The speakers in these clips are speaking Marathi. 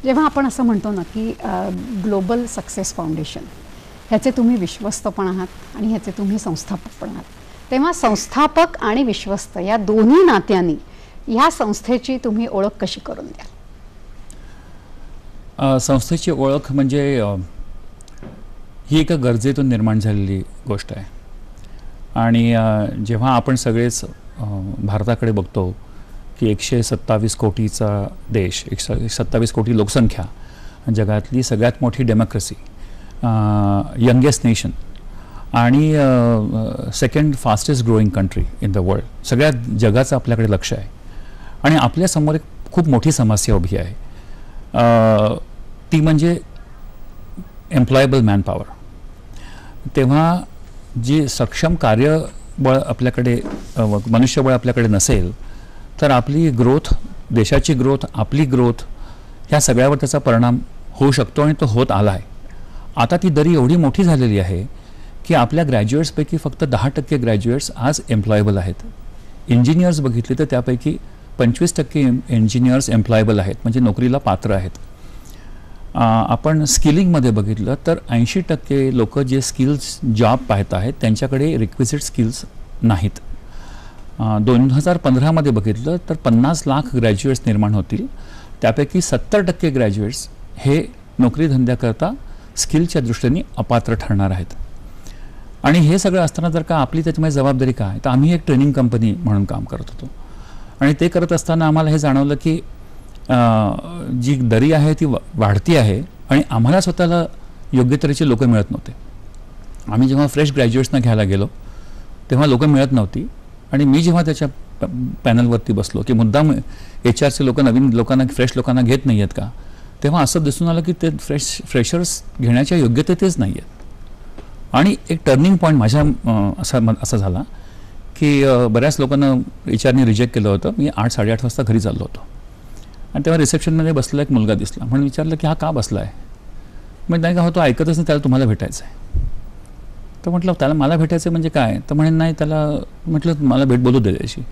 जेव्हा आपण असं म्हणतो ना की ग्लोबल सक्सेस फाउंडेशन ह्याचे तुम्ही विश्वस्त पण आहात आणि ह्याचे तुम्ही संस्थापक पण आहात, तेव्हा संस्थापक आणि विश्वस्त या दोन्ही नात्यांनी ह्या संस्थेची तुम्ही ओळख कशी करून द्याल? संस्थेची ओळख म्हणजे ही एका गरजेतून निर्माण झालेली गोष्ट आहे. आणि जेव्हा आपण सगळेच भारताकडे बघतो की 127 कोटीचा देश, 127 कोटी लोकसंख्या, जगातली सगळ्यात मोठी डेमोक्रेसी, यंगेस्ट नेशन आणि second fastest growing country in the world, सगळ्या जगाचं आपल्याकडे लक्ष आहे. आणि आपल्यासमोर एक खूप मोठी समस्या उभी आहे, ती म्हणजे एम्प्लॉयबल मॅनपॉवर. तेव्हा जी सक्षम कार्यबळ आपल्याकडे, मनुष्यबळ आपल्याकडे नसेल तर आपली ग्रोथ, देशाची ग्रोथ, आपली ग्रोथ ह्या सगळ्यावर त्याचा परिणाम होऊ शकतो आणि तो होत आला आहे. आता ती दरी एवढी मोठी झालेली आहे की आपल्या ग्रॅज्युएट्सपैकी फक्त 10% ग्रॅज्युएट्स आज एम्प्लॉयबल आहेत. इंजिनियर्स बघितले तर त्यापैकी 25% इंजिनियर्स एम्प्लॉयबल आहेत, म्हणजे नोकरीला पात्र आहेत. आपण स्किलिंगमध्ये बघितलं तर 80% लोक जे स्किल्स जॉब पाहत आहेत त्यांच्याकडे रिक्विजिट स्किल्स नाहीत. 2015मध्ये बघितलं तर 50 लाख ग्रॅज्युएट्स निर्माण होतील, त्यापैकी 70% ग्रॅज्युएट्स हे नोकरी धंद्याकरता स्किलच्या दृष्टीने अपात्र ठरणार आहेत. आणि हे सगळं असताना जर का आपली त्याच्यामध्ये जबाबदारी काय, तर आम्ही एक ट्रेनिंग कंपनी म्हणून काम करत होतो. आणि ते करत असताना आम्हाला हे जाणवलं की जी दरी आहे ती वाढती आहे आणि आम्हाला स्वतःला योग्य तऱ्हेचे लोक मिळत नव्हते. आम्ही जेव्हा फ्रेश ग्रॅज्युएट्सना घ्यायला गेलो तेव्हा लोक मिळत नव्हती. आणि मी जेव्हा त्याच्या पॅनलवरती बसलो की मुद्दाम HR लोक नवीन लोकांना, फ्रेश लोकांना घेत नाही आहेत का, तेव्हा असं दिसून आलं की ते फ्रेशर्स घेण्याच्या योग्यतेच नाही आहेत. आणि एक टर्निंग पॉईंट माझ्या असा झाला की बऱ्याच लोकांना HRने रिजेक्ट केलं होतं. मी 8-8:30 वाजता घरी चाललो होतो आणि तेव्हा रिसेप्शनमध्ये बसलेला एक मुलगा दिसला. म्हणून विचारलं की हा का बसला आहे. म्हणजे नाही का, हो तो ऐकतच नाही, त्याला तुम्हाला भेटायचं आहे. तर म्हटलं त्याला मला भेटायचं म्हणजे काय, तर म्हणे नाही, त्याला म्हटलं मला बोलू दे त्याशी.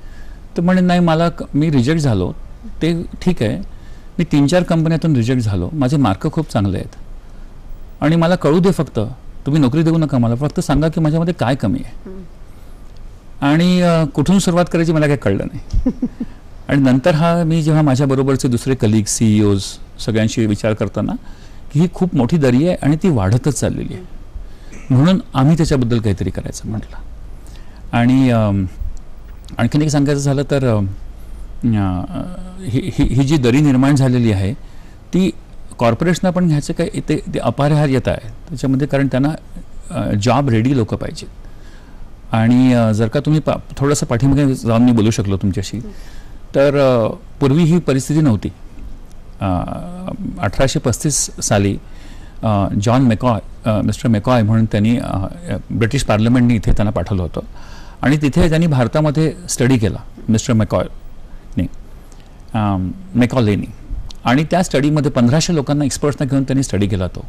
तर म्हणे नाही, मी रिजेक्ट झालो. ते ठीक आहे, मी 3-4 कंपन्यातून रिजेक्ट झालो, माझे मार्क खूप चांगले आहेत आणि मला कळू दे, फक्त तुम्ही नोकरी देऊ नका, मला फक्त सांगा की माझ्यामध्ये काय कमी आहे. आणि कुठून सुरुवात करायची मला काही कळलं नाही. आणि नंतर मी जेव्हा माझ्याबरोबरचे दुसरे कलिग, CEOs सगळ्यांशी विचार करताना की ही खूप मोठी दरी आहे आणि ती वाढतच चाललेली आहे, म्हणून आम्ही त्याच्याबद्दल काहीतरी करायचं म्हटलं. आणि आणखीन एक सांगायचं झालं तर ही जी दरी निर्माण झालेली आहे ती कॉर्पोरेट्सना पण घ्यायचं काय, ते अपरिहार्यता आहे त्याच्यामध्ये, कारण त्यांना जॉब रेडी लोक पाहिजेत. आणि जर का तुम्ही थोडंसं पाठीमागे जाऊन मी बोलू शकलो तुमच्याशी, तर पूर्वी ही परिस्थिती नव्हती. 1835 साली जॉन मेकॉय, मिस्टर मेकॉय म्हणून त्यांनी ब्रिटिश पार्लमेंटनी इथे त्यांना पाठवलं होतं आणि तिथे त्यांनी भारतामध्ये स्टडी केला, मिस्टर मेकॉलेनी. आणि त्या स्टडीमध्ये 1500 लोकांना, एक्सपर्ट्सना घेऊन त्यांनी स्टडी केला तो.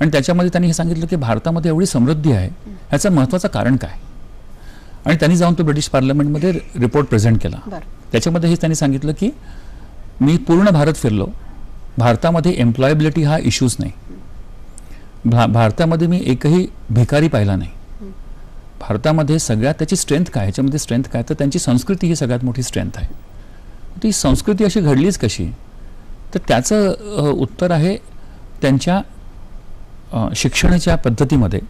आणि त्याच्यामध्ये त्यांनी हे सांगितलं की भारतामध्ये एवढी समृद्धी आहे, ह्याचं महत्त्वाचं कारण काय. आणि त्यांनी जाऊन तो ब्रिटिश पार्लमेंटमध्ये रिपोर्ट प्रेझेंट केला. त्याच्यामध्ये हे त्यांनी सांगितलं की मी पूर्ण भारत फिरलो, भारतामध्ये एम्प्लॉयबिलिटी हा इश्यूज नाही, भारतामध्ये मी एकही भिकारी पाहिला नाही. भारतामध्ये सगळ्यात त्याची स्ट्रेंथ काय, ह्याच्यामध्ये स्ट्रेंथ काय, तर त्यांची संस्कृती ही सगळ्यात मोठी स्ट्रेंथ आहे. ती संस्कृती अशी घडलीच कशी, तर त्याचं उत्तर आहे त्यांच्या शिक्षणाच्या पद्धतीमध्ये.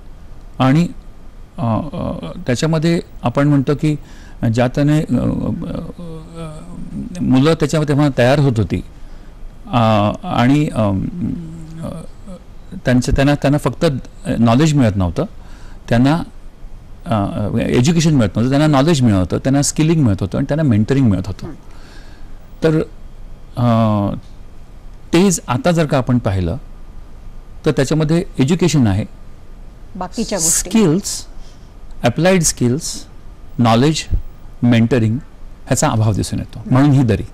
आणि त्याच्यामध्ये आपण म्हणतो की ज्याने मुलं त्याच्यामध्ये तेव्हा तयार होत होती आणि त्यांना फक्त नॉलेज मिळत नव्हतं, त्यांना एज्युकेशन मिळत नव्हतं, त्यांना नॉलेज मिळत होतं, त्यांना स्किलिंग मिळत होतं आणि त्यांना मेंटरिंग मिळत होतं. तर तेच आता जर का आपण पाहिलं तर त्याच्यामध्ये एज्युकेशन आहे, बाकीच्या skills, applied skills, knowledge, mentoring ह्याचा अभाव दिसून येतो. म्हणून ही दरी.